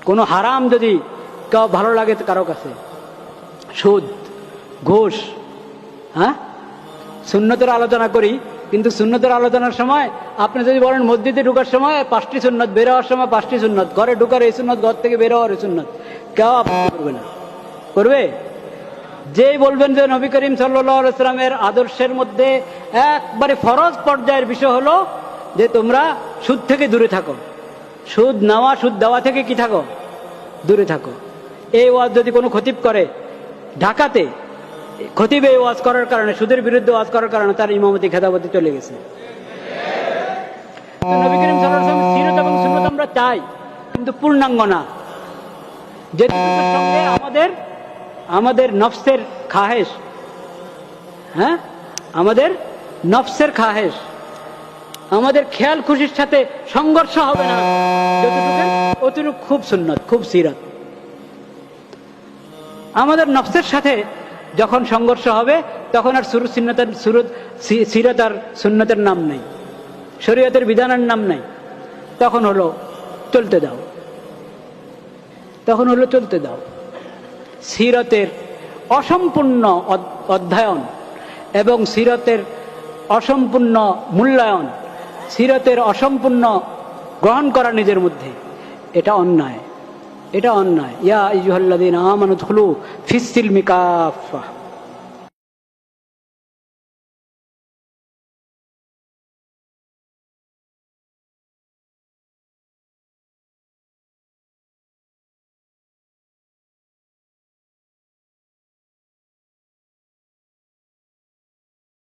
কোনো হারাম যদি কেউ ভালো লাগে কারো কাছে, সুদ, ঘুষ, হ্যাঁ, সুন্নতের আলোচনা করি, কিন্তু সুন্নতের আলোচনার সময় আপনি যদি বলেন মসজিদে ঢুকার সময় 5টি সুন্নত, বের হওয়ার সময় 5টি সুন্নত, ঘরে ঢুকার এই সুন্নত, ঘর থেকে বের হওয়ার এই সুন্নত, কেউ আপত্তি করবে না। করবে? যেই বলবেন যে নবী করিম সাল্লাল্লাহু আলাইহি ওয়াসাল্লামের আদর্শের মধ্যে একবারে ফরজ পর্যায়ের বিষয় হলো যে তোমরা সুদ থেকে দূরে থাকো, সুদ নেওয়া সুদ দেওয়া থেকে কি থাকো, দূরে থাকো। এই ওয়াজ যদি কোনো খতিব করে ঢাকাতে, খতিব এই ওয়াজ করার কারণে, সুদের বিরুদ্ধে ওয়াজ করার কারণে তার ইমামতি খেতাবতি চলে গেছে। নবী করিম সাল্লাল্লাহু আলাইহি ওয়াসাল্লামের সিরাত এবং সুন্নাত আমরা চাই, কিন্তু পূর্ণাঙ্গ না, যেটুকুর সঙ্গে আমাদের নফসের খাহেশ, হ্যাঁ, আমাদের নফসের খাহেশ, আমাদের খেয়াল খুশির সাথে সংঘর্ষ হবে না, যতটুকু অতটুকু খুব সুন্নত, খুব সিরাত। আমাদের নফসের সাথে যখন সংঘর্ষ হবে তখন আর সিরাত আর সুন্নতের নাম নেই, শরীয়তের বিধানের নাম নেই, তখন হলো চলতে দাও, তখন হলো চলতে দাও। সিরাতের অসম্পূর্ণ অধ্যয়ন এবং সিরাতের অসম্পূর্ণ মূল্যায়ন, সিরাতের অসম্পূর্ণ গ্রহণ করা নিজের মধ্যে, এটা অন্যায়, এটা অন্যায়। ইয়া আইয়ুহাল্লাযীনা আমানু উদখুলু ফিস সিলমি কাফা।